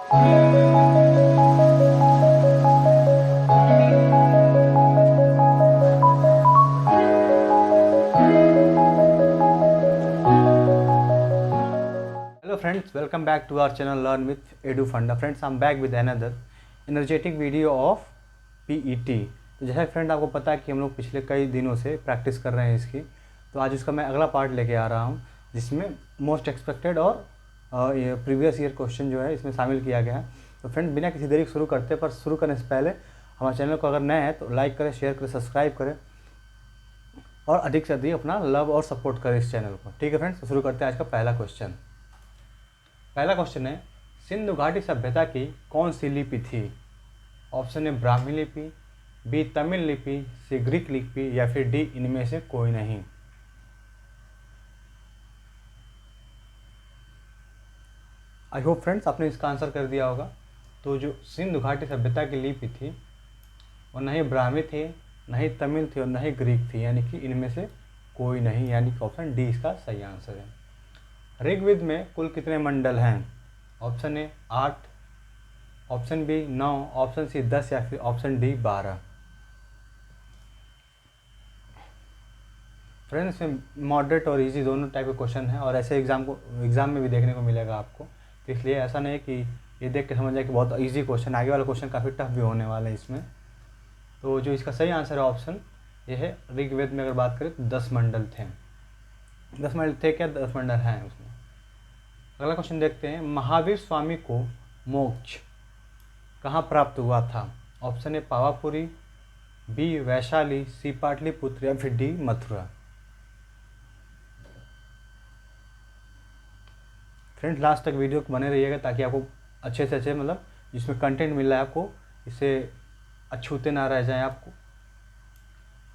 Hello friends, welcome back to our channel Learn with Edu Funda. Friends, I'm back with another energetic video of PET. तो जैसा friend आपको पता है कि हम लोग पिछले कई दिनों से प्रैक्टिस कर रहे हैं इसकी, तो आज उसका मैं अगला पार्ट लेके आ रहा हूँ जिसमें मोस्ट एक्सपेक्टेड और प्रीवियस ईयर क्वेश्चन जो है इसमें शामिल किया गया है। तो फ्रेंड, बिना किसी देरी शुरू करते, पर शुरू करने से पहले हमारे चैनल को अगर नए हैं तो लाइक करें, शेयर करें, सब्सक्राइब करें और अधिक से अधिक अपना लव और सपोर्ट करें इस चैनल को। ठीक है फ्रेंड्स, तो शुरू करते हैं आज का पहला क्वेश्चन। पहला क्वेश्चन है, सिंधु घाटी सभ्यता की कौन सी लिपि थी? ऑप्शन है ब्राह्मी लिपि, बी तमिल लिपि, सी ग्रीक लिपि या फिर डी इनमें से कोई नहीं। आई होप फ्रेंड्स आपने इसका आंसर कर दिया होगा। तो जो सिंधु घाटी सभ्यता की लिपि थी वो न ही ब्राह्मी थी, न ही तमिल थी और न ही ग्रीक थी, यानी कि इनमें से कोई नहीं, यानी कि ऑप्शन डी इसका सही आंसर है। ऋग्वेद में कुल कितने मंडल हैं? Option A 8, option B 9, option C 10 या फिर ऑप्शन डी 12। फ्रेंड्स, में मॉडरेट और इजी दोनों टाइप के क्वेश्चन हैं और ऐसे एग्ज़ाम में भी देखने को मिलेगा आपको। तो इसलिए ऐसा नहीं है कि ये देख के समझ जाए कि बहुत इजी क्वेश्चन, आगे वाला क्वेश्चन काफ़ी टफ भी होने वाला है इसमें। तो जो इसका सही आंसर है ऑप्शन ये है, ऋग्वेद में अगर बात करें तो 10 मंडल थे। 10 मंडल थे क्या? 10 मंडल हैं उसमें। अगला क्वेश्चन देखते हैं, महावीर स्वामी को मोक्ष कहाँ प्राप्त हुआ था? Option A Pawapuri, B Vaishali, C Pataliputra या फिर डी मथुरा। फ्रेंड्स, लास्ट तक वीडियो को बने रहिएगा ताकि आपको अच्छे से अच्छे मतलब जिसमें कंटेंट मिल रहा है आपको इससे अछूते ना रह जाएं आपको।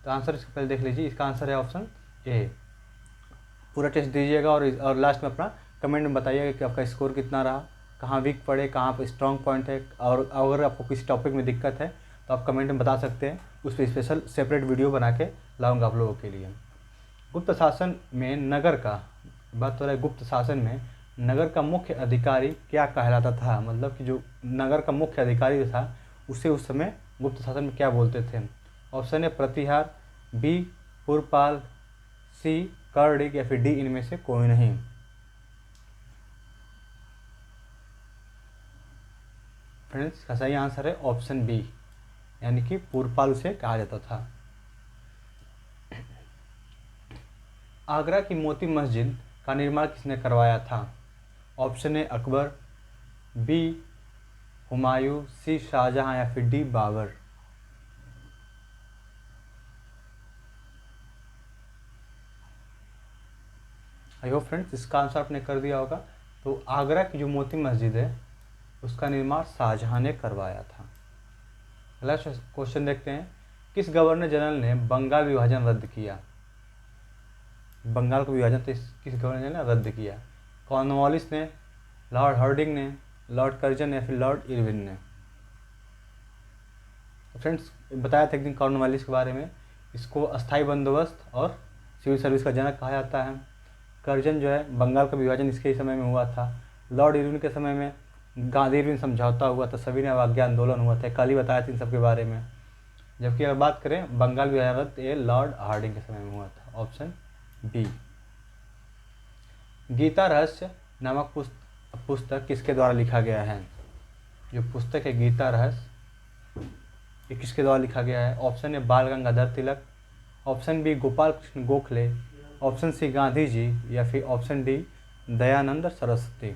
तो आंसर इसको पहले देख लीजिए। इसका आंसर है ऑप्शन ए। पूरा टेस्ट दीजिएगा और लास्ट में अपना कमेंट में बताइएगा कि आपका स्कोर कितना रहा, कहाँ वीक पड़े, कहाँ पर स्ट्रॉन्ग पॉइंट है, और अगर आपको किसी टॉपिक में दिक्कत है तो आप कमेंट में बता सकते हैं। उस पर स्पेशल सेपरेट वीडियो बना के लाऊंगा आप लोगों के लिए। गुप्त शासन में नगर का बात हो रहा है, गुप्त शासन में नगर का मुख्य अधिकारी क्या कहलाता था? मतलब कि जो नगर का मुख्य अधिकारी था उसे उस समय गुप्त शासन में क्या बोलते थे? ऑप्शन ए प्रतिहार, बी पुरपाल, सी कर्णिक या फिर डी इनमें से कोई नहीं। फ्रेंड्स, का सही आंसर है ऑप्शन बी, यानी कि पुरपाल उसे कहा जाता था। आगरा की मोती मस्जिद का निर्माण किसने करवाया था? Option A Akbar, B Humayun, C Shahjahan या फिर D Babur. I hope friends इसका आंसर आपने कर दिया होगा। तो आगरा की जो मोती मस्जिद है उसका निर्माण शाहजहां ने करवाया था। अगला क्वेश्चन देखते हैं, किस गवर्नर जनरल ने बंगाल विभाजन रद्द किया? बंगाल का विभाजन तो किस गवर्नर जनरल ने रद्द किया? कॉर्नवालिस ने, लॉर्ड हार्डिंग ने, लॉर्ड कर्जन या फिर लॉर्ड इरविन ने। तो फ्रेंड्स, बताया था एक दिन कॉर्नवालिस के बारे में, इसको अस्थाई बंदोबस्त और सिविल सर्विस का जनक कहा जाता है। कर्जन जो है, बंगाल का विभाजन इसके ही समय में हुआ था। लॉर्ड इरविन के समय में गांधी इरविन समझौता हुआ था, सभी ने अवज्ञा आंदोलन हुआ था। कल ही बताया था इन सब के बारे में। जबकि अगर बात करें बंगाल विभाजन रद्द, ये लॉर्ड हार्डिंग के समय में हुआ था, ऑप्शन बी। गीता रहस्य नामक पुस्तक किसके द्वारा लिखा गया है? जो पुस्तक है गीता रहस्य, ये किसके द्वारा लिखा गया है? Option A Bal Gangadhar Tilak, option B Gopal Krishna Gokhale, option C Gandhi ji या फिर option D Dayanand Saraswati.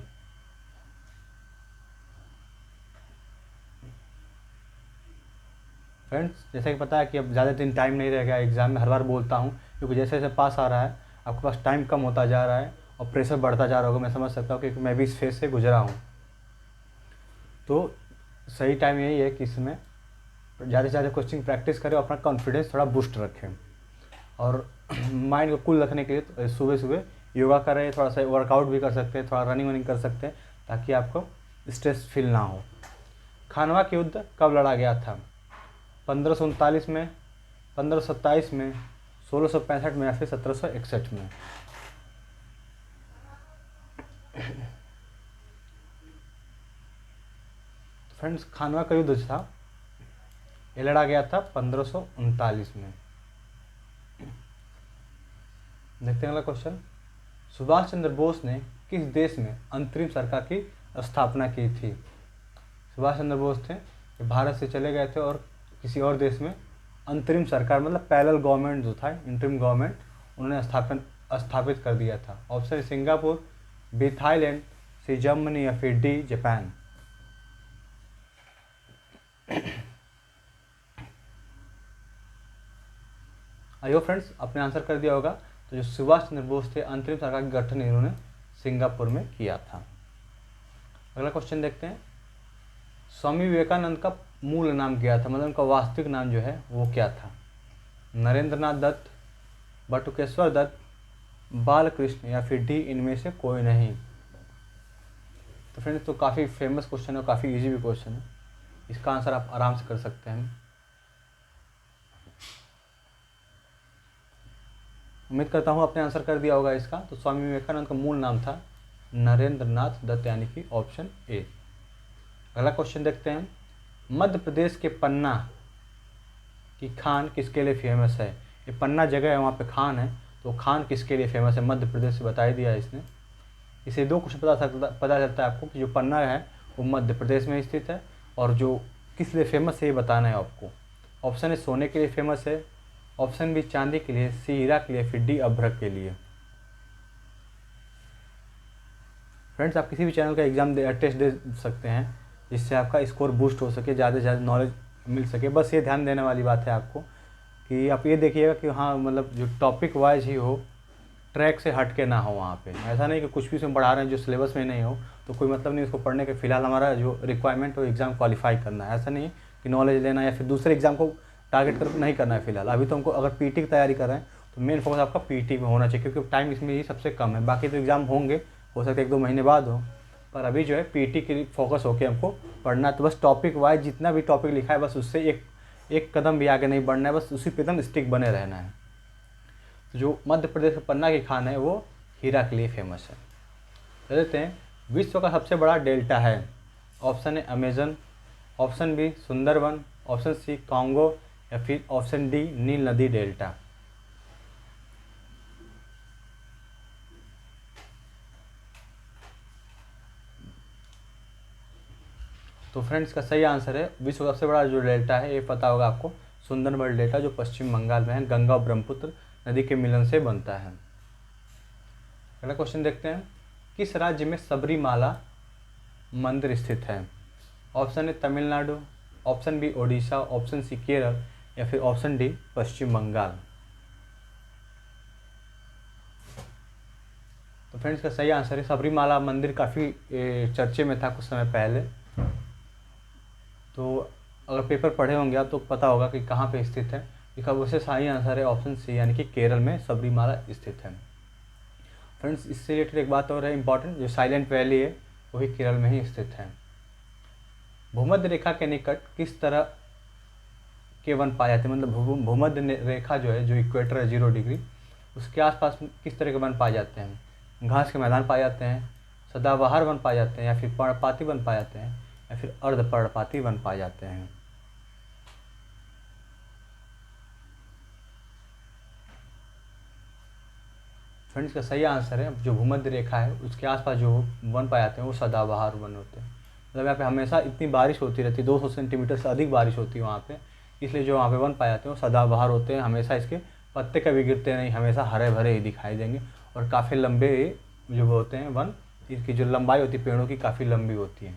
Friends, जैसे कि पता है कि अब ज़्यादा दिन टाइम नहीं रह गया एग्ज़ाम में, हर बार बोलता हूँ, क्योंकि जैसे जैसे पास आ रहा है आपके पास टाइम कम होता जा रहा है और प्रेशर बढ़ता जा रहा होगा। मैं समझ सकता हूँ क्योंकि मैं भी इस फेज से गुजरा हूँ। तो सही टाइम यही है कि इसमें ज़्यादा से ज़्यादा कोचिंग प्रैक्टिस करें और अपना कॉन्फिडेंस थोड़ा बूस्ट रखें। और माइंड को कूल रखने के लिए सुबह सुबह योगा करें, थोड़ा सा वर्कआउट भी कर सकते हैं, थोड़ा रनिंग वनिंग कर सकते हैं ताकि आपको स्ट्रेस फील ना हो। खानवा का युद्ध कब लड़ा गया था? 1539 में, 1527 में, 1665 में या फिर 1761 में? फ्रेंड्स खानवा का युद्ध था, ये लड़ा गया था 1539 में। देखते हैं अगला क्वेश्चन। सुभाष चंद्र बोस ने किस देश में अंतरिम सरकार की स्थापना की थी? सुभाष चंद्र बोस थे, ये भारत से चले गए थे और किसी और देश में अंतरिम सरकार मतलब पैरेलल गवर्नमेंट जो था, इंटरिम गवर्नमेंट, उन्होंने स्थापित कर दिया था। Option Singapore, B Thailand, C Germany या फिर डी जापान। आइयो फ्रेंड्स, आपने आंसर कर दिया होगा। तो जो सुभाष चंद्र बोस थे, अंतरिम सरकार का गठन इन्होंने सिंगापुर में किया था। अगला क्वेश्चन देखते हैं। स्वामी विवेकानंद का मूल नाम क्या था, मतलब उनका वास्तविक नाम जो है वो क्या था? नरेंद्रनाथ दत्त, बटुकेश्वर दत्त, बालकृष्ण या फिर डी इनमें से कोई नहीं। तो फ्रेंड्स तो काफ़ी फेमस क्वेश्चन है और काफ़ी इजी भी क्वेश्चन है, इसका आंसर आप आराम से कर सकते हैं। उम्मीद करता हूँ आपने आंसर कर दिया होगा इसका। तो स्वामी विवेकानंद का मूल नाम था नरेंद्रनाथ दत्त, यानी कि ऑप्शन ए। अगला क्वेश्चन देखते हैं। मध्य प्रदेश के पन्ना की खान किसके लिए फेमस है? ये पन्ना जगह है, वहाँ पे खान है, तो खान किसके लिए फेमस है? मध्य प्रदेश से बता ही दिया है इसने। इसे दो क्वेश्चन पता चलता है आपको कि जो पन्ना है वो मध्य प्रदेश में स्थित है, और जो किस लिए फेमस है ये बताना है आपको। ऑप्शन ए सोने के लिए फेमस है, ऑप्शन बी चांदी के लिए, सी हीरा के लिए, फिर डी अभ्रक के लिए। फ्रेंड्स आप किसी भी चैनल का एग्जाम टेस्ट दे सकते हैं जिससे आपका स्कोर बूस्ट हो सके, ज़्यादा से ज़्यादा नॉलेज मिल सके। बस ये ध्यान देने वाली बात है आपको कि आप ये देखिएगा कि हाँ मतलब जो टॉपिक वाइज ही हो, ट्रैक से हट के ना हो वहाँ पे। ऐसा नहीं कि कुछ भी उसमें पढ़ा रहे हैं जो सिलेबस में नहीं हो तो कोई मतलब नहीं उसको पढ़ने के। फिलहाल हमारा जो रिक्वायरमेंट हो एग्ज़ाम क्वालिफाई करना है, ऐसा नहीं कि नॉलेज लेना या फिर दूसरे एग्जाम को टारगेट कर नहीं करना है। फिलहाल अभी तो हमको अगर पीटी की तैयारी कर रहे हैं तो मेन फोकस आपका पीटी में होना चाहिए, क्योंकि टाइम इसमें ही सबसे कम है। बाकी तो एग्ज़ाम होंगे, हो सकता है 1-2 महीने बाद हो, पर अभी जो है पीटी के लिए फोकस होकर हमको पढ़ना है। तो बस टॉपिक वाइज जितना भी टॉपिक लिखा है बस उससे एक कदम भी आगे नहीं बढ़ना है, बस उसी पे एकदम स्टिक बने रहना है। तो जो मध्य प्रदेश का पन्ना की खान है वो हीरा के लिए फेमस है। कह देते हैं विश्व का सबसे बड़ा डेल्टा है। Option A Amazon, option B Sundarban, option C Congo या फिर ऑप्शन डी नील नदी डेल्टा। तो फ्रेंड्स का सही आंसर है विश्व का सबसे बड़ा जो डेल्टा है, ये पता होगा आपको, सुंदरबन डेल्टा, जो पश्चिम बंगाल में है, गंगा और ब्रह्मपुत्र नदी के मिलन से बनता है। अगला क्वेश्चन देखते हैं। किस राज्य में सबरीमाला मंदिर स्थित है? Option A Tamil Nadu, option B Odisha, option C Kerala या फिर ऑप्शन डी पश्चिम बंगाल। तो फ्रेंड्स का सही आंसर है सबरीमाला मंदिर। काफ़ी चर्चे में था कुछ समय पहले, तो अगर पेपर पढ़े होंगे आप तो पता होगा कि कहाँ पे स्थित है। इसका वैसे सही आंसर है ऑप्शन सी, यानी कि केरल में सबरीमाला स्थित है। फ्रेंड्स इससे रिलेटेड एक बात और है इंपॉर्टेंट, जो साइलेंट वैली है वही केरल में ही स्थित है। भूमध्य रेखा के निकट किस तरह के वन पाए जाते हैं? मतलब भूमध्य रेखा जो है, जो इक्वेटर है 0 डिग्री, उसके आसपास किस तरह के वन पाए जाते हैं? घास के मैदान पाए जाते हैं, सदाबहार वन पाए जाते हैं, या फिर पर्णपाती वन पाए जाते हैं, या फिर अर्धपर्णपाती वन पाए जाते हैं। फ्रेंड्स का सही आंसर है जो भूमध्य रेखा है उसके आसपास जो वन पाए जाते हैं वो सदाबहार वन होते हैं। मतलब यहाँ पे हमेशा इतनी बारिश होती रहती है, 200 सेंटीमीटर से अधिक बारिश होती है वहाँ पे, इसलिए जो वहाँ पे वन पाए जाते हैं वो सदाबहार होते हैं। हमेशा इसके पत्ते कभी गिरते नहीं, हमेशा हरे भरे ही दिखाई देंगे, और काफ़ी लंबे जो होते हैं वन, इसकी जो लंबाई होती है पेड़ों की काफ़ी लंबी होती है।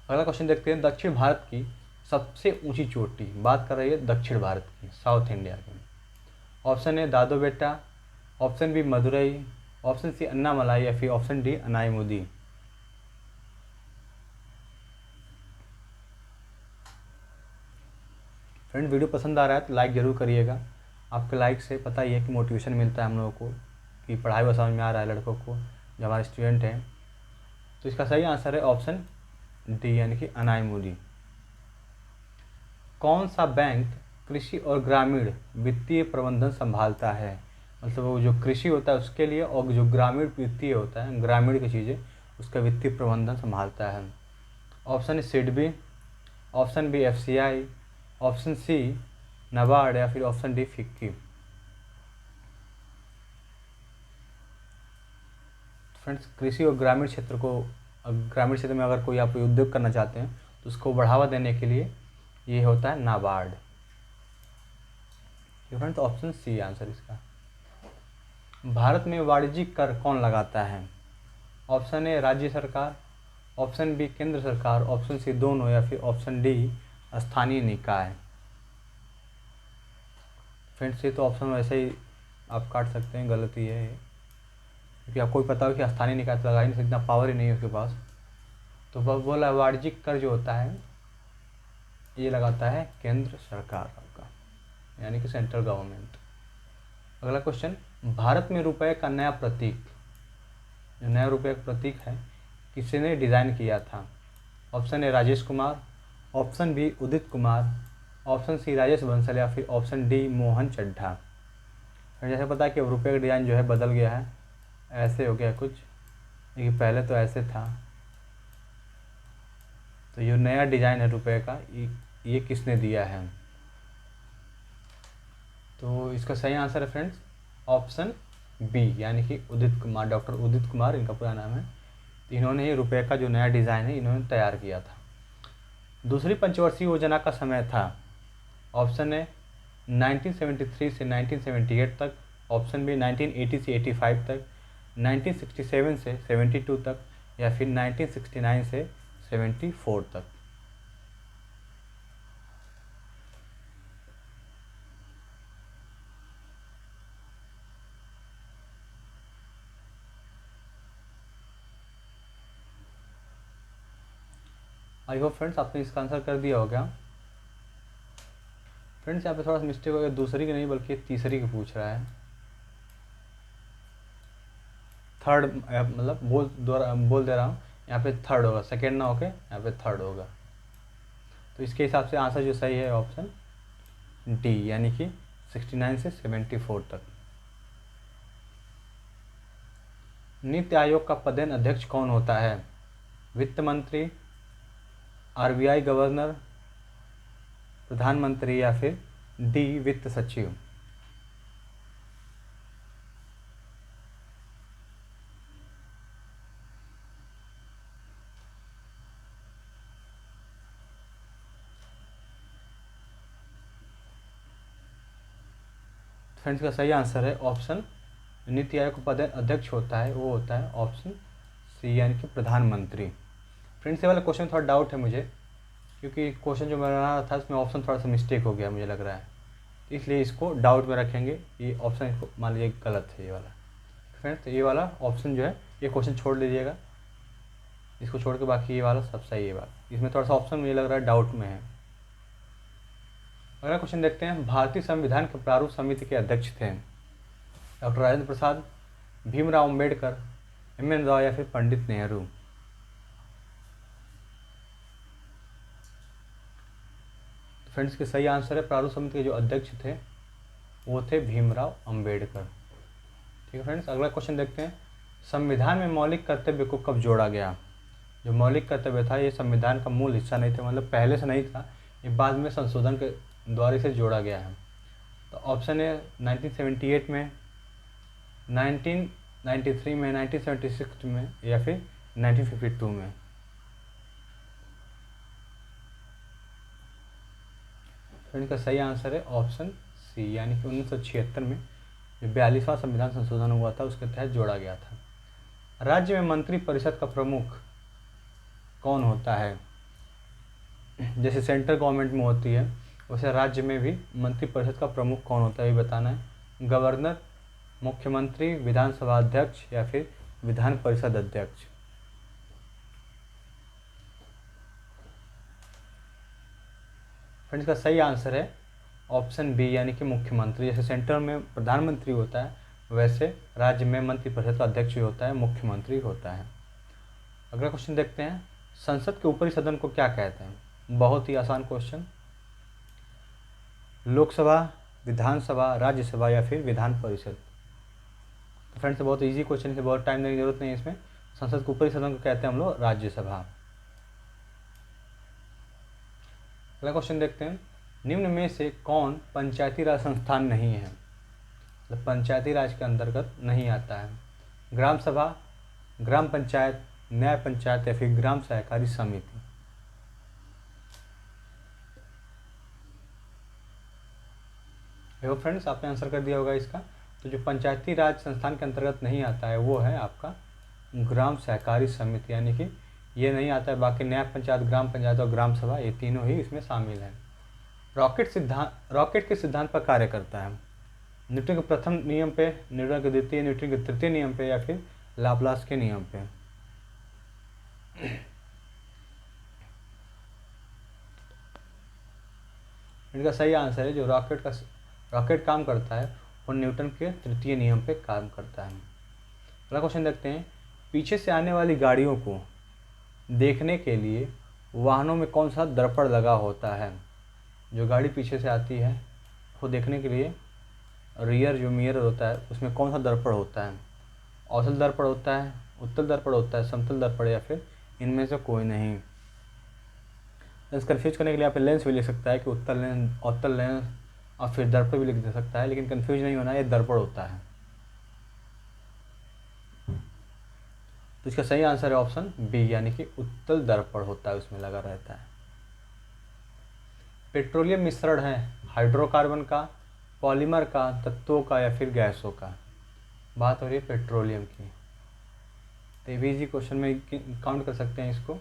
अगला क्वेश्चन देखते हैं। दक्षिण भारत की सबसे ऊंची चोटी, बात कर रही है दक्षिण भारत की, साउथ इंडिया की। Option A Dodabetta, option B Madurai, option C Annamalai या फिर option D Anamudi. Friend video पसंद आ रहा है तो लाइक ज़रूर करिएगा। आपके लाइक से पता ही है कि मोटिवेशन मिलता है हम लोगों को कि पढ़ाई वो समझ में आ रहा है लड़कों को जो हमारे स्टूडेंट हैं। तो इसका सही आंसर है ऑप्शन डी, यानी कि अनाईमुदी। कौन सा बैंक कृषि और ग्रामीण वित्तीय प्रबंधन संभालता है? मतलब वो जो कृषि होता है उसके लिए, और जो ग्रामीण वित्तीय होता है, ग्रामीण की चीज़ें, उसका वित्तीय प्रबंधन संभालता है। Option A SIDBI, option B FCI, option C NABARD या फिर ऑप्शन डी फिक्की। फ्रेंड्स, कृषि और ग्रामीण क्षेत्र को, ग्रामीण क्षेत्र में अगर कोई आप उद्योग करना चाहते हैं तो उसको बढ़ावा देने के लिए ये होता है NABARD. Friends, option C answer इसका। भारत में वाणिज्यिक कर कौन लगाता है? ऑप्शन ए राज्य सरकार, ऑप्शन बी केंद्र सरकार, ऑप्शन सी दोनों या फिर ऑप्शन डी स्थानीय निकाय। फ्रेंड्स, ये तो ऑप्शन वैसे ही आप काट सकते हैं, गलती है ये, क्योंकि आपको भी पता हो कि स्थानीय निकाय तो लगा ही नहीं सकते, इतना पावर ही नहीं है उसके पास। तो वह बोला वाणिज्यिक कर जो होता है ये लगाता है केंद्र सरकार आपका, यानी कि सेंट्रल गवर्नमेंट। अगला क्वेश्चन, भारत में रुपए का नया प्रतीक, जो नया रुपये का प्रतीक है, किसने डिज़ाइन किया था? Option A Rajesh Kumar, option B Udit Kumar, option C Rajesh Bansal या फिर ऑप्शन डी मोहन चड्ढा। जैसे पता है कि रुपये का डिज़ाइन जो है बदल गया है, ऐसे हो गया कुछ, लेकिन पहले तो ऐसे था। तो ये नया डिज़ाइन है रुपये का, ये किसने दिया है? तो इसका सही आंसर है फ्रेंड्स ऑप्शन बी, यानी कि उदित कुमार, डॉक्टर उदित कुमार इनका पूरा नाम है। तो इन्होंने ये रुपये का जो नया डिज़ाइन है इन्होंने तैयार किया था। दूसरी पंचवर्षीय योजना का समय था? ऑप्शन ए 1973 से 1978 तक, ऑप्शन बी 1980 से 85 तक, 1967 से 72 तक या फिर 1969 से 74 तक। आई होप फ्रेंड्स आपने इसका आंसर कर दिया होगा। फ्रेंड्स, यहाँ पे थोड़ा सा मिस्टेक हो गया, दूसरी की नहीं बल्कि तीसरी की पूछ रहा है। थर्ड मतलब बोल दे रहा हूँ, यहाँ पे थर्ड होगा, सेकेंड ना होके यहाँ पे थर्ड होगा। तो इसके हिसाब से आंसर जो सही है ऑप्शन डी, यानी कि 69 से 74 तक। नीति आयोग का पदेन अध्यक्ष कौन होता है? वित्त मंत्री, आरबीआई गवर्नर, प्रधानमंत्री या फिर डी वित्त सचिव। फ्रेंड्स, का सही आंसर है ऑप्शन, नीति आयोग का पदेन अध्यक्ष होता है वो होता है ऑप्शन सी, यानी कि प्रधानमंत्री। फ्रेंड्स, ये वाला क्वेश्चन थोड़ा डाउट है मुझे, क्योंकि क्वेश्चन जो मैं बना रहा था उसमें ऑप्शन थोड़ा सा मिस्टेक हो गया मुझे लग रहा है, इसलिए इसको डाउट में रखेंगे। ये ऑप्शन इसको मान लीजिए गलत है ये वाला। फ्रेंड्स, तो ये वाला ऑप्शन जो है ये क्वेश्चन छोड़ लीजिएगा, इसको छोड़ के बाकी ये वाला सब सही है। बात इसमें थोड़ा सा ऑप्शन मुझे लग रहा है डाउट में है। अगला क्वेश्चन देखते हैं, भारतीय संविधान के प्रारूप समिति के अध्यक्ष थे? Doctor Rajendra Prasad, Bhimrao Ambedkar, M.N.. राव या फिर पंडित नेहरू। फ्रेंड्स, के सही आंसर है प्रारूप समिति के जो अध्यक्ष थे वो थे भीमराव अम्बेडकर। ठीक है फ्रेंड्स, अगला क्वेश्चन देखते हैं, संविधान में मौलिक कर्तव्य को कब जोड़ा गया? जो मौलिक कर्तव्य था ये संविधान का मूल हिस्सा नहीं था, मतलब पहले से नहीं था, ये बाद में संशोधन के द्वारा इसे जोड़ा गया है। तो ऑप्शन है 1978 में, 1993 में, 1976 में या फिर 1952 में। तो इनका सही आंसर है ऑप्शन सी, यानी कि 1976 में जो 42वां संविधान संशोधन हुआ था उसके तहत जोड़ा गया था। राज्य में मंत्री परिषद का प्रमुख कौन होता है? जैसे सेंट्रल गवर्नमेंट में होती है वैसे राज्य में भी मंत्री परिषद का प्रमुख कौन होता है ये बताना है। गवर्नर, मुख्यमंत्री, विधानसभा अध्यक्ष या फिर विधान परिषद अध्यक्ष। फ्रेंड्स, का सही आंसर है ऑप्शन बी, यानी कि मुख्यमंत्री। जैसे सेंटर में प्रधानमंत्री होता है वैसे राज्य में मंत्री परिषद का अध्यक्ष भी होता है, मुख्यमंत्री होता है। अगला क्वेश्चन देखते हैं, संसद के ऊपरी सदन को क्या कहते हैं? बहुत ही आसान क्वेश्चन। लोकसभा, विधानसभा, राज्यसभा या फिर विधान परिषद। तो फ्रेंड्स, बहुत इजी क्वेश्चन है, बहुत टाइम देने की जरूरत नहीं है इसमें। संसद के ऊपरी सदन को कहते हैं हम लोग राज्यसभा। अगला क्वेश्चन देखते हैं, निम्न में से कौन पंचायती राज संस्थान नहीं है, मतलब पंचायती राज के अंतर्गत नहीं आता है। ग्राम सभा, ग्राम पंचायत, न्याय पंचायत या फिर ग्राम सहकारी समिति। देखो फ्रेंड्स, आपने आंसर कर दिया होगा इसका। तो जो पंचायती राज संस्थान के अंतर्गत नहीं आता है वो है आपका ग्राम सहकारी समिति, यानी कि ये नहीं आता है। बाकी न्याय पंचायत, ग्राम पंचायत और ग्राम सभा ये तीनों ही इसमें शामिल हैं। रॉकेट के सिद्धांत पर कार्य करता है। न्यूटन के प्रथम नियम पे, न्यूटन के द्वितीय, न्यूटन के तृतीय नियम पे या फिर लाप्लास के नियम पे। इनका सही आंसर है जो रॉकेट काम करता है वो न्यूटन के तृतीय नियम पे काम करता है। अगला क्वेश्चन देखते हैं, पीछे से आने वाली गाड़ियों को देखने के लिए वाहनों में कौन सा दर्पण लगा होता है। जो गाड़ी पीछे से आती है वो देखने के लिए रियर जो मिरर होता है उसमें कौन सा दर्पण होता है। औसत दर्पण होता है, उत्तल दर्पण होता है, समतल दर्पण या फिर इनमें से कोई नहीं। इस कन्फ्यूज करने के लिए आप लेंस भी लिख सकता है कि उत्तल लेंस, अवतल लेंस और फिर दर्पण भी लिख दे सकता है, लेकिन कन्फ्यूज नहीं होना, ये दर्पण होता है। तो इसका सही आंसर है ऑप्शन बी, यानी कि उत्तल दर्पण होता है, उसमें लगा रहता है। पेट्रोलियम मिश्रण है हाइड्रोकार्बन का, पॉलीमर का, तत्वों का या फिर गैसों का। बात हो रही है पेट्रोलियम की। तो ये भी इजी क्वेश्चन में काउंट कर सकते हैं इसको।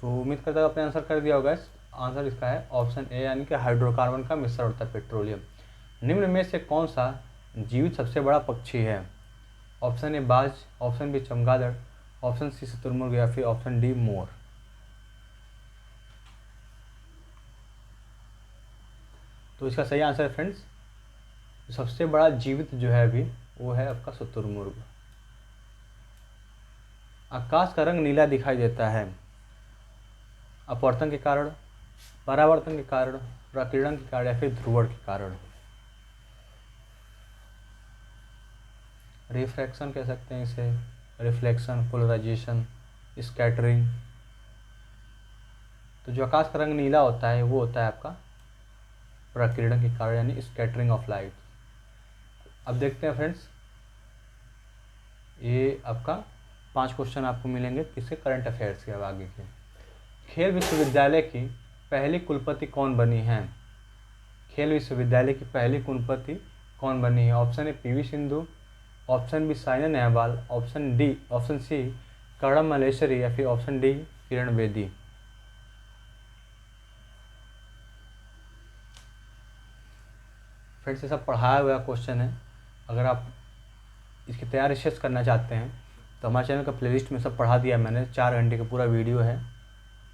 तो उम्मीद करता हूँ आपने आंसर कर दिया होगा। आंसर इसका है ऑप्शन ए, यानी कि हाइड्रोकार्बन का मिश्रण होता है पेट्रोलियम। निम्न में से कौन सा जीवित सबसे बड़ा पक्षी है। ऑप्शन ए बाज, ऑप्शन बी चमगादड़, ऑप्शन सी शुतुरमुर्ग या फिर ऑप्शन डी मोर। तो इसका सही आंसर है फ्रेंड्स, सबसे बड़ा जीवित जो है अभी वो है आपका शुतुरमुर्ग। आकाश का रंग नीला दिखाई देता है अपवर्तन के कारण, परावर्तन के कारण, प्रकीर्णन के कारण या फिर ध्रुवण के कारण। रिफ्रैक्शन कह सकते हैं इसे, रिफ्लेक्शन, पोलराइजेशन, स्कैटरिंग। तो जो आकाश का रंग नीला होता है वो होता है आपका प्रकीर्णन के कारण, यानी स्कैटरिंग ऑफ लाइट। अब देखते हैं फ्रेंड्स, ये आपका 5 क्वेश्चन आपको मिलेंगे किसके, करंट अफेयर्स के। अब आगे के, खेल विश्वविद्यालय की पहली कुलपति कौन बनी है। खेल विश्वविद्यालय की पहली कुलपति कौन बनी है। Option A PV Sindhu, option B Saina Nehwal, option C Karnam Malleswari या फिर option D Kiran Bedi. Friends ये सब पढ़ाया हुआ क्वेश्चन है। अगर आप इसकी तैयारी रिसर्च करना चाहते हैं तो हमारे चैनल का प्लेलिस्ट में सब पढ़ा दिया मैंने। 4 घंटे का पूरा वीडियो है,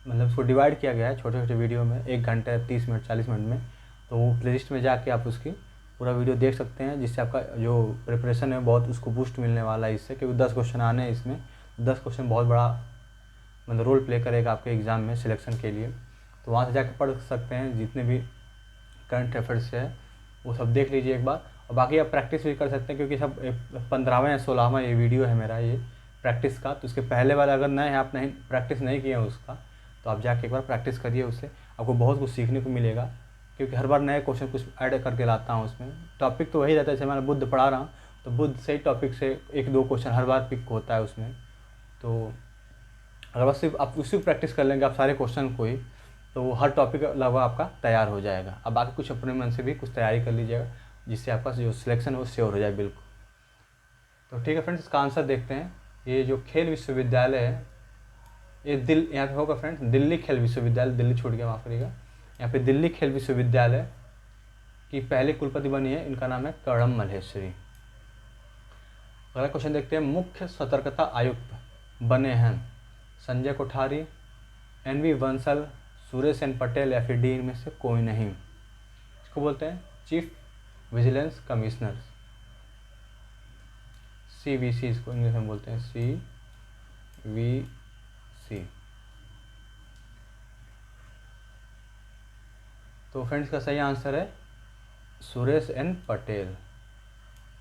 मतलब उसको डिवाइड किया गया है छोटे छोटे वीडियो में, 1 घंटे 30 मिनट 40 मिनट में। तो वो प्लेलिस्ट में जाके आप उसकी पूरा वीडियो देख सकते हैं, जिससे आपका जो प्रिपरेशन है बहुत उसको बूस्ट मिलने वाला है इससे, क्योंकि 10 क्वेश्चन आने हैं इसमें। 10 क्वेश्चन बहुत बड़ा मतलब रोल प्ले करेगा आपके एग्ज़ाम में सिलेक्शन के लिए। तो वहाँ से जाकर पढ़ सकते हैं, जितने भी करंट अफेयर्स है वो सब देख लीजिए एक बार। और बाकी आप प्रैक्टिस भी कर सकते हैं, क्योंकि सब 15वां या 16वां ये वीडियो है मेरा ये प्रैक्टिस का। तो उसके पहले वाला अगर नए हैं, आप नहीं प्रैक्टिस नहीं किए हैं उसका, तो आप जाके एक बार प्रैक्टिस करिए, उससे आपको बहुत कुछ सीखने को मिलेगा। क्योंकि हर बार नए क्वेश्चन कुछ ऐड करके लाता हूँ उसमें। टॉपिक तो वही रहता है, जैसे मैं बुद्ध पढ़ा रहा हूँ तो बुद्ध से ही टॉपिक से 1-2 क्वेश्चन हर बार पिक होता है उसमें। तो अगर बस सिर्फ आप उसी प्रैक्टिस कर लेंगे आप सारे क्वेश्चन को ही, तो वो हर टॉपिक लगभग आपका तैयार हो जाएगा। अब बाकी कुछ अपने मन से भी कुछ तैयारी कर लीजिएगा, जिससे आपका जो सिलेक्शन है वो श्योर हो जाए बिल्कुल। तो ठीक है फ्रेंड्स, इसका आंसर देखते हैं। ये जो खेल विश्वविद्यालय है ये यहाँ पे होगा फ्रेंड्स, दिल्ली खेल विश्वविद्यालय, दिल्ली छूट गया माफ़ करिएगा। यहाँ पे दिल्ली खेल विश्वविद्यालय की पहली कुलपति बनी है, इनका नाम है कर्णम मल्लेश्वरी। अगला क्वेश्चन देखते हैं, मुख्य सतर्कता आयुक्त बने हैं संजय कोठारी, NV बंसल, सुरेश एन पटेल या फिर डी इनमें से कोई नहीं। इसको बोलते हैं चीफ विजिलेंस कमिश्नर, CVC इसको इंग्लिश में बोलते हैं, CVC। तो फ्रेंड्स का सही आंसर है सुरेश एन पटेल।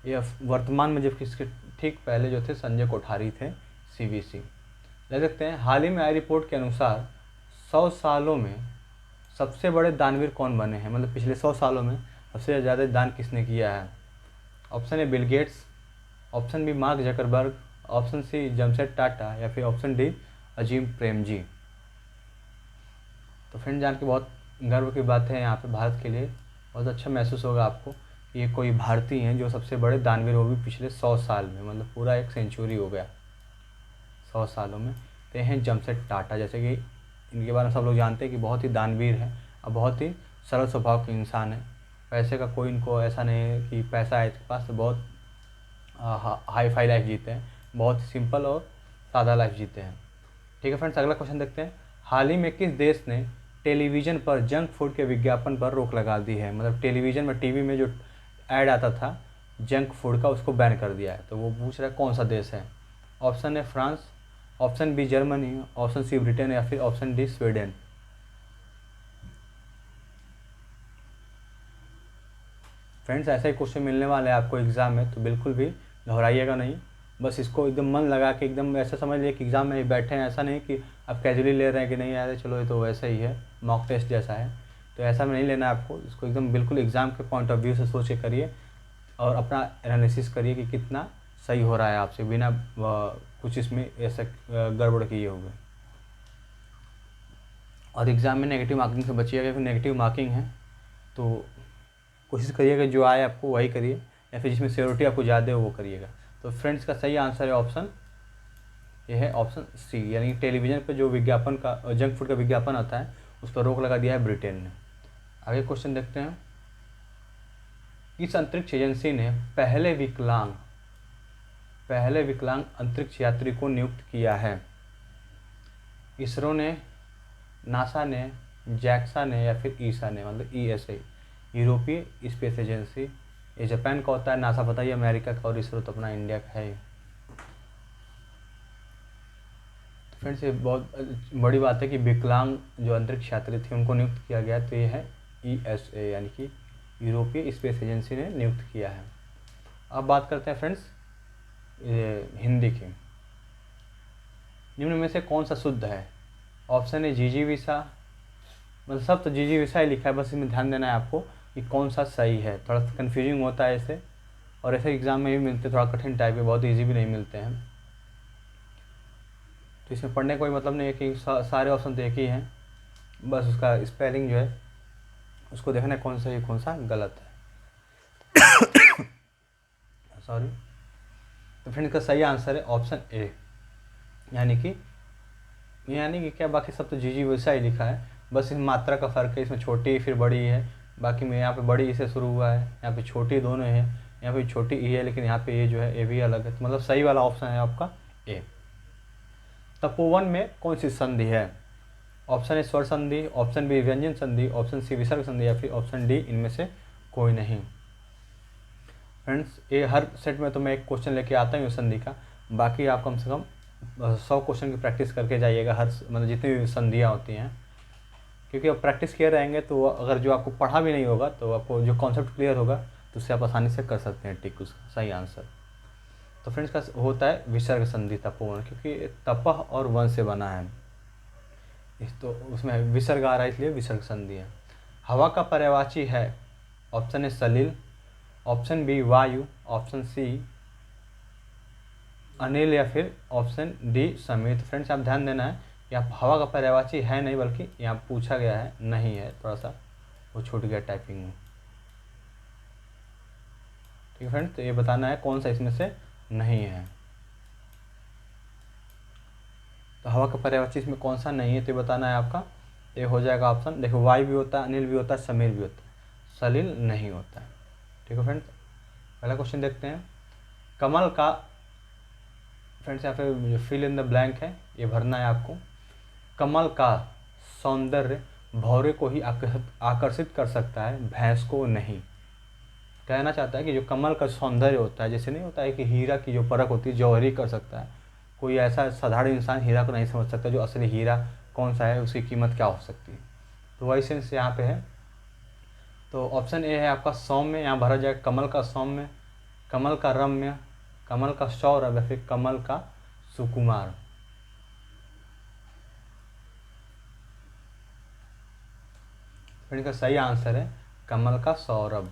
ये वर्तमान में, जबकि इसके ठीक पहले जो थे संजय कोठारी थे, CVC। ले सकते हैं, हाल ही में आई रिपोर्ट के अनुसार 100 सालों में सबसे बड़े दानवीर कौन बने हैं, मतलब पिछले 100 सालों में सबसे ज़्यादा दान किसने किया है। Option A Bill Gates, option B Mark Zuckerberg, option C Jamshed Tata, या फिर ऑप्शन डी अजीम प्रेमजी। तो फ्रेंड जान के बहुत गर्व की बात है यहाँ पे भारत के लिए, बहुत अच्छा महसूस होगा आपको कि ये कोई भारतीय हैं जो सबसे बड़े दानवीर हो भी पिछले 100 साल में, मतलब पूरा एक सेंचुरी हो गया 100 सालों में। तो ये हैं जमशेद टाटा। जैसे कि इनके बारे में सब लोग जानते हैं कि बहुत ही दानवीर हैं और बहुत ही सरल स्वभाव के इंसान हैं। पैसे का कोई इनको ऐसा नहीं है कि पैसा है इसके पास, तो बहुत हाई फाई लाइफ जीते हैं, बहुत सिंपल और सादा लाइफ जीते हैं। ठीक है फ्रेंड्स, अगला क्वेश्चन देखते हैं। हाल ही में किस देश ने टेलीविज़न पर जंक फूड के विज्ञापन पर रोक लगा दी है, मतलब टेलीविज़न में टीवी में जो ऐड आता था जंक फूड का उसको बैन कर दिया है। तो वो पूछ रहा है कौन सा देश है। ऑप्शन है France, option B Germany, option C Britain, या फिर ऑप्शन डी स्वीडन। फ्रेंड्स ऐसा ही क्वेश्चन मिलने वाला है आपको एग्ज़ाम में, तो बिल्कुल भी घबराइएगा नहीं, बस इसको एकदम मन लगा के एकदम ऐसा समझ लिए कि एग्ज़ाम में बैठे हैं। ऐसा नहीं कि आप कैजुअली ले रहे हैं कि नहीं यार चलो ये तो वैसा ही है, मॉक टेस्ट जैसा है, तो ऐसा में नहीं लेना है आपको। इसको एकदम बिल्कुल एग्ज़ाम के पॉइंट ऑफ व्यू से सोच के करिए और अपना एनालिसिस करिए कि कितना सही हो रहा है आपसे, बिना कुछ इसमें ऐसा गड़बड़ किए हुए। और एग्ज़ाम में नेगेटिव मार्किंग से बचिएगा, क्योंकि नेगेटिव मार्किंग है तो कोशिश करिएगा जो आए आपको वही करिए, या फिर जिसमें सिक्योरिटी आपको ज़्यादा हो वो करिएगा। तो फ्रेंड्स का सही आंसर है ऑप्शन ये है, ऑप्शन सी, यानी टेलीविज़न पर जो विज्ञापन का जंक फूड का विज्ञापन आता है उस पर रोक लगा दिया है ब्रिटेन ने। आगे क्वेश्चन देखते हैं। किस अंतरिक्ष एजेंसी ने पहले विकलांग अंतरिक्ष यात्री को नियुक्त किया है। इसरो ने, नासा ने, जैक्सा ने, या फिर ईसा ने, मतलब ESA, यूरोपीय स्पेस एजेंसी। ये जापान का होता है, नासा पता ही अमेरिका का, और इसरो तो अपना इंडिया का है। तो फ्रेंड्स ये बहुत बड़ी बात है कि विकलांग जो अंतरिक्ष यात्री थे उनको नियुक्त किया गया, तो ये है ESA, यानी कि यूरोपीय स्पेस एजेंसी ने नियुक्त किया है। अब बात करते हैं फ्रेंड्स हिंदी की। निम्न में से कौन सा शुद्ध है। ऑप्शन है जिजीविषा, मतलब सब तो जिजीविषा ही लिखा है, बस इसमें ध्यान देना है आपको कि कौन सा सही है। थोड़ा सा कन्फ्यूजिंग होता है ऐसे, और ऐसे एग्ज़ाम में भी मिलते थोड़ा कठिन टाइप के, बहुत ईजी भी नहीं मिलते हैं। तो इसमें पढ़ने का कोई मतलब नहीं है कि सारे ऑप्शन तो एक ही हैं, बस उसका स्पेलिंग जो है उसको देखना है कौन सा सही कौन सा गलत है। सॉरी। तो फ्रेंड इसका सही आंसर है ऑप्शन ए, यानी कि क्या, बाकी सब तो जी वैसा ही लिखा है, बस इस मात्रा का फ़र्क है, इसमें छोटी फिर बड़ी है, बाकी में यहाँ पे बड़ी ई से शुरू हुआ है, यहाँ पे छोटी दोनों है, यहाँ पे छोटी ई है, लेकिन यहाँ पे ये जो है ए भी अलग है। तो मतलब सही वाला ऑप्शन है आपका ए। तपोवन में कौन सी संधि है। ऑप्शन ए स्वर संधि, ऑप्शन बी व्यंजन संधि, ऑप्शन सी विसर्ग संधि, या फिर ऑप्शन डी इनमें से कोई नहीं। फ्रेंड्स ये हर सेट में तो मैं एक क्वेश्चन लेके आता हूँ संधि का, बाकी आप कम से कम 100 क्वेश्चन की प्रैक्टिस करके जाइएगा, हर मतलब जितनी भी संधियाँ होती हैं, क्योंकि अब प्रैक्टिस किए रहेंगे तो अगर जो आपको पढ़ा भी नहीं होगा तो आपको जो कॉन्सेप्ट क्लियर होगा तो उससे आप आसानी से कर सकते हैं टिक उसका सही आंसर। तो फ्रेंड्स का होता है विसर्ग संधि तपोवन, क्योंकि तपह और वन से बना है, इस तो उसमें विसर्ग आ रहा है इसलिए विसर्ग संधि है। हवा का पर्यायवाची है। ऑप्शन ए सलिल, ऑप्शन बी वायु, ऑप्शन सी अनिल, या फिर ऑप्शन डी समीर। तो फ्रेंड्स आप ध्यान देना है कि आप हवा का पर्यायवाची है नहीं, बल्कि यहाँ पूछा गया है नहीं है, थोड़ा सा वो छूट गया टाइपिंग में। ठीक है फ्रेंड्स, तो ये बताना है कौन सा इसमें से नहीं है। तो हवा का पर्यायवाची इसमें कौन सा नहीं है तो ये बताना है आपका। ये हो जाएगा ऑप्शन, देखो वायु भी होता है, अनिल भी होता है, समीर भी होता है, सलिल नहीं होता है। ठीक है फ्रेंड्स, पहला क्वेश्चन देखते हैं। कमल का, फ्रेंड्स यहाँ पे फिल इन द ब्लैंक है ये भरना है आपको। कमल का सौंदर्य भौरे को ही आकर्षित कर सकता है, भैंस को नहीं। कहना चाहता है कि जो कमल का सौंदर्य होता है, जैसे नहीं होता है कि हीरा की जो परख होती है जौहरी कर सकता है, कोई ऐसा साधारण इंसान हीरा को नहीं समझ सकता जो असली हीरा कौन सा है, उसकी कीमत क्या हो सकती है। तो वही सेंस यहाँ पे है। तो ऑप्शन ए है आपका सौम्य, यहाँ भरा जाएगा कमल का सौम्य, कमल का रम्य, कमल का सौरभ, या फिर कमल का सुकुमार। फिर इसका सही आंसर है कमल का सौरभ।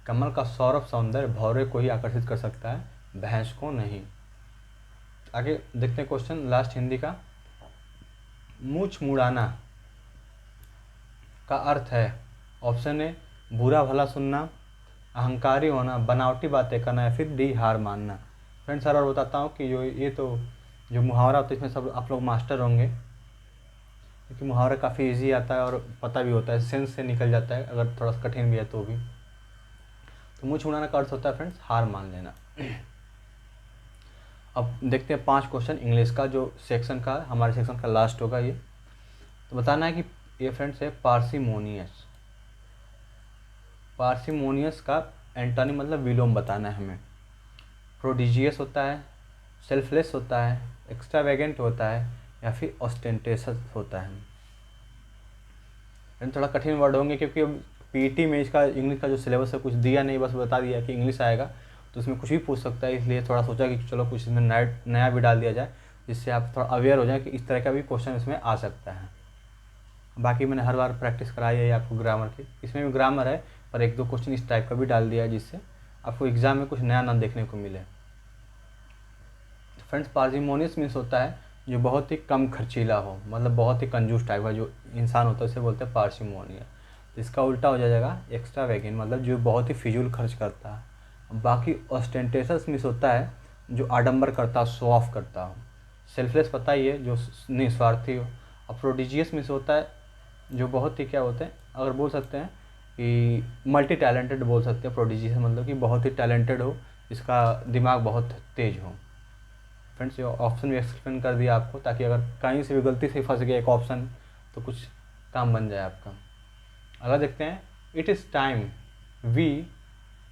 कमल का सौरभ सौंदर्य भौरे को ही आकर्षित कर सकता है, भैंस को नहीं। आगे देखते हैं क्वेश्चन लास्ट हिंदी का। मूछ मुड़ाना का अर्थ है ऑप्शन ए बुरा भला सुनना, अहंकारी होना, बनावटी बातें करना, या फिर डी हार मानना। फ्रेंड्स सर और बताता हूँ कि जो मुहावरा होता है इसमें सब आप लोग मास्टर होंगे, क्योंकि मुहावरा काफ़ी इजी आता है और पता भी होता है, सेंस से निकल जाता है, अगर थोड़ा सा कठिन भी है तो भी। तो मुँह छुड़ाना का अर्थ होता है फ्रेंड्स हार मान लेना। अब देखते हैं 5 क्वेश्चन इंग्लिश का, जो सेक्शन का हमारे सेक्शन का लास्ट होगा ये। तो बताना है कि ये फ्रेंड्स है पार्सिमोनियस। पार्सिमोनियस का एंटोनिम मतलब विलोम बताना है हमें। प्रोडिजियस होता है, सेल्फलेस होता है, एक्स्ट्रावेगेंट होता है, या फिर ऑस्टेंटेशस होता है। थोड़ा कठिन वर्ड होंगे क्योंकि अब पीटी में इसका इंग्लिश का जो सिलेबस है कुछ दिया नहीं, बस बता दिया कि इंग्लिश आएगा तो उसमें कुछ भी पूछ सकता है, इसलिए थोड़ा सोचा कि चलो कुछ इसमें नया भी डाल दिया जाए, जिससे आप थोड़ा अवेयर हो जाए कि इस तरह का भी क्वेश्चन इसमें आ सकता है। बाकी मैंने हर बार प्रैक्टिस कराई है आपको ग्रामर की, इसमें भी ग्रामर है पर 1-2 क्वेश्चन इस टाइप का भी डाल दिया है, जिससे आपको एग्जाम में कुछ नया ना देखने को मिले। फ्रेंड्स पार्सिमोनियस मीन्स होता है जो बहुत ही कम खर्चीला हो, मतलब बहुत ही कंजूस टाइप का जो इंसान होता है उसे बोलते हैं पार्सिमोनियस। तो इसका उल्टा हो जाएगा एक्स्ट्रावेगेंट, मतलब जो बहुत ही फिजूल खर्च करता है। बाकी ऑस्टेंटेशस मीन्स होता है जो आडंबर करता हो, शो ऑफ करता हो। सेल्फलेस पता ही है जो निस्वार्थी हो। और प्रोडिजियस मीन्स होता है जो बहुत ही क्या होते हैं, अगर बोल सकते हैं कि मल्टी टैलेंटेड बोल सकते हैं। प्रोडिजियस मतलब कि बहुत ही टैलेंटेड हो, इसका दिमाग बहुत तेज हो। फ्रेंड्स ये ऑप्शन भी एक्सप्लेन कर दिया आपको, ताकि अगर कहीं से भी गलती से फंस गया एक ऑप्शन तो कुछ काम बन जाए आपका। अगला देखते हैं, it is time we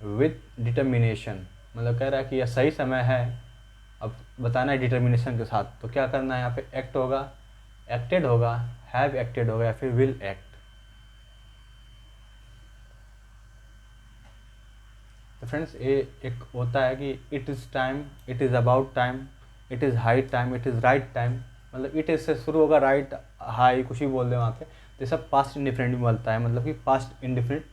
with determination, मतलब कह रहा है कि यह सही समय है। अब बताना है डिटर्मिनेशन के साथ, तो क्या करना है यहाँ पे, एक्ट होगा, एक्टेड होगा, हैव एक्टेड होगा, या फिर विल एक्ट। तो फ्रेंड्स ये एक होता है कि it is time, it is about time, it is high time, it is right time, मतलब इट इज से शुरू होगा, राइट हाई कुछ भी बोल दें वहाँ पे, तो सब पास्ट इंडिफरेंट भी बनता है, मतलब कि पास्ट इंडिफरेंट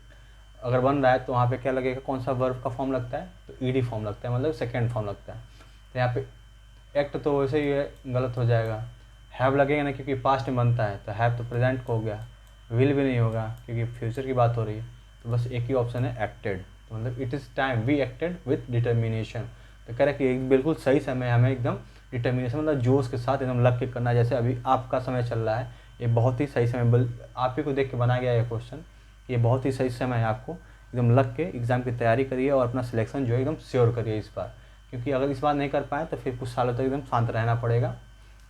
अगर बन रहा है तो वहाँ पे क्या लगेगा, कौन सा वर्ब का फॉर्म लगता है, तो ईडी फॉर्म लगता है, मतलब सेकेंड फॉर्म लगता है। तो यहाँ पे एक्ट तो वैसे ही है, गलत हो जाएगा। हैव लगेगा ना, क्योंकि पास्ट में बनता है, तो हैव तो प्रेजेंट को हो गया। विल भी नहीं होगा क्योंकि फ्यूचर की बात हो रही है, तो बस एक ही ऑप्शन है एक्टेड। तो मतलब it is time we acted with determination. तो कह रहा है कि बिल्कुल सही समय हमें एकदम डिटर्मिनेशन मतलब जोश के साथ एकदम लग के करना है। जैसे अभी आपका समय चल रहा है, ये बहुत ही सही समय, आप ही को देख के बनाया गया ये क्वेश्चन, ये बहुत ही सही समय है, आपको एकदम लग के एग्ज़ाम की तैयारी करिए और अपना सिलेक्शन जो है एकदम श्योर करिए इस बार। क्योंकि अगर इस बार नहीं कर पाए तो फिर कुछ सालों तक एकदम शांत रहना पड़ेगा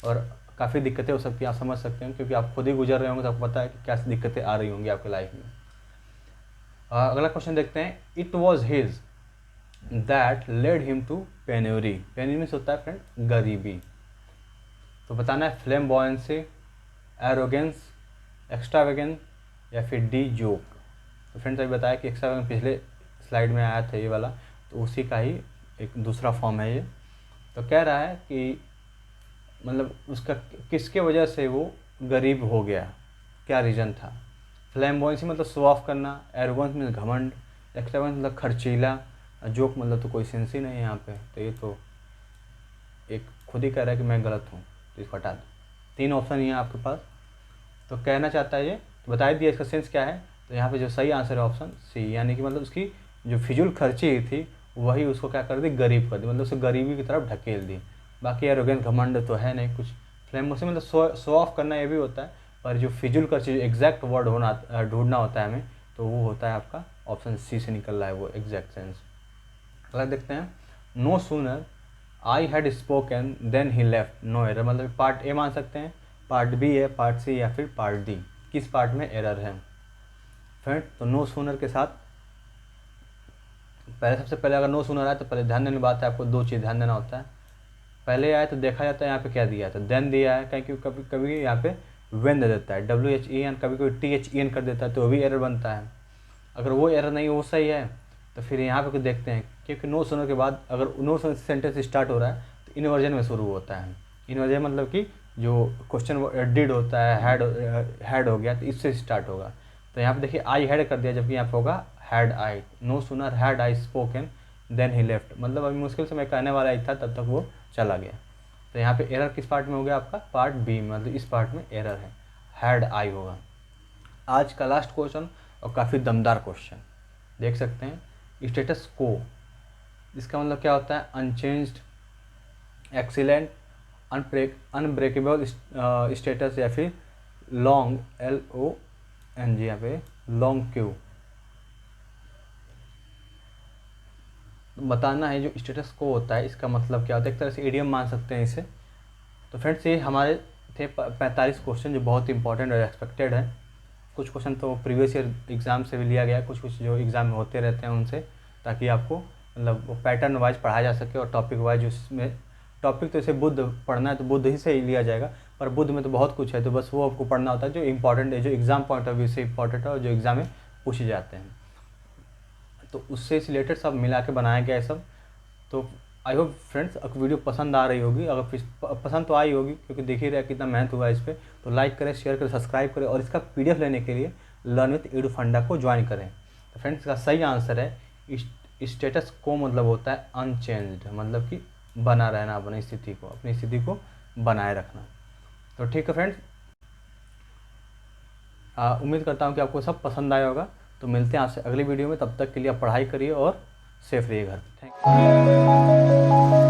और काफ़ी दिक्कतें हो सकती हैं, आप समझ सकते हैं, क्योंकि आप खुद ही गुजर रहे होंगे तो आपको पता है कि क्या दिक्कतें आ रही होंगी आपके लाइफ में। अगला क्वेश्चन देखते हैं, it was his that led him to penury. Penury means होता है फ्रेंड गरीबी। तो बताना है फ्लेम्बॉयंसी, एरोगेंस, एक्स्ट्रावेगेंस, या फिर डी जोक। तो फ्रेंड्स अभी बताया कि एक्स्ट्रावेगेंस पिछले स्लाइड में आया था ये वाला, तो उसी का ही एक दूसरा फॉर्म है ये। तो कह रहा है कि मतलब उसका किसके वजह से वो गरीब हो गया, क्या रीज़न था। फ्लैम्बॉयंसी मतलब शो ऑफ करना, एरोगेंस मतलब घमंड, एक्स्ट्रावेगेंस मतलब खर्चीला, जोक मतलब तो कोई सेंस ही नहीं है यहाँ पे। तो ये तो एक खुद ही कह रहा है कि मैं गलत हूँ, तो इसको हटा दो। 3 ऑप्शन ही है आपके पास, तो कहना चाहता है ये, तो बता दिया इसका सेंस क्या है। तो यहाँ पे जो सही आंसर है ऑप्शन सी, यानी कि मतलब उसकी जो फिजूल खर्ची थी वही उसको क्या कर दी, गरीब कर दी, मतलब उसे गरीबी की तरफ ढकेल दी। बाकी एरोगेंस घमंड तो है नहीं कुछ। फ्लेम्बॉयंसी मतलब शो ऑफ करना, ये भी होता है, पर जो फिजूल खर्ची जो एग्जैक्ट वर्ड होना ढूंढना होता है हमें, तो वो होता है आपका ऑप्शन सी से निकल रहा है वो एग्जैक्ट सेंस। अगला देखते हैं, no sooner I had spoken then he left no error, मतलब पार्ट ए मान सकते हैं, पार्ट बी है, पार्ट सी या फिर पार्ट डी, किस पार्ट में एरर है। फ्रेंड तो नो सूनर के साथ पहले, सबसे पहले अगर नो सूनर आए तो पहले ध्यान देने की बात है, आपको 2 चीज़ ध्यान देना होता है। पहले आए तो देखा जाता है यहाँ पे क्या दिया था, देन दिया है, क्योंकि कभी कभी यहाँ पे वेन दे देता है, WHEN, कभी कोई THEN कर देता है, तो वो भी एरर बनता है। अगर वो एरर नहीं वो सही है तो फिर यहाँ पे कुछ देखते हैं, क्योंकि नो सूनर के बाद अगर नो सूनर सेंटेंस स्टार्ट हो रहा है तो इन्वर्जन में शुरू होता है। इन्वर्जन मतलब कि जो क्वेश्चन डिड होता है, हैड हो गया, तो इससे स्टार्ट होगा। तो यहाँ पे देखिए आई हैड कर दिया, जबकि यहाँ पे होगा had I. No sooner had I spoken then he left, मतलब अभी मुश्किल से मैं कहने वाला ही था तब तक वो चला गया। तो यहाँ पे एरर किस पार्ट में हो गया आपका, पार्ट बी में, मतलब इस पार्ट में एरर है, हैड आई होगा। आज का लास्ट क्वेश्चन और काफ़ी दमदार क्वेश्चन देख सकते हैं। स्टेटस को, इसका मतलब क्या होता है, अनचेंज्ड, एक्सीलेंट, अनब्रेकेबल स्टेटस, या फिर लॉन्ग, LONG, यहाँ पे लॉन्ग क्यू। बताना है जो स्टेटस को होता है इसका मतलब क्या होता है, एक तरह से इडियम मान सकते हैं इसे। तो फ्रेंड्स ये हमारे थे 45 क्वेश्चन जो बहुत इंपॉर्टेंट और एक्सपेक्टेड है। कुछ क्वेश्चन तो प्रीवियस ईयर एग्ज़ाम से भी लिया गया है, कुछ जो एग्ज़ाम में होते रहते हैं उनसे, ताकि आपको मतलब वो पैटर्न वाइज पढ़ाया जा सके और टॉपिक वाइज। उसमें टॉपिक तो इसे बुद्ध पढ़ना है तो बुद्ध ही से ही लिया जाएगा, पर बुद्ध में तो बहुत कुछ है, तो बस वो आपको पढ़ना होता है जो इंपॉर्टेंट है, जो एग्ज़ाम पॉइंट ऑफ व्यू से इंपॉर्टेंट है और जो एग्ज़ाम में पूछे जाते हैं। तो उससे रिलेटेड सब मिला के बनाया गया है सब। तो आई होप फ्रेंड्स आपको वीडियो पसंद आ रही होगी, अगर पसंद तो आई होगी क्योंकि देख ही रहे कितना मेहनत हुआ है इस पर। तो लाइक करें, शेयर करें, सब्सक्राइब करें और इसका PDF लेने के लिए लर्न विथ एडू फंडा को ज्वाइन करें। तो फ्रेंड्स इसका सही आंसर है स्टेटस को, मतलब होता है अनचेंज्ड, मतलब कि बना रहना, अपनी स्थिति को बनाए रखना। तो ठीक है फ्रेंड्स, उम्मीद करता हूँ कि आपको सब पसंद आया होगा। तो मिलते हैं आपसे अगली वीडियो में, तब तक के लिए आप पढ़ाई करिए और सेफ रहिए घर। Thank you.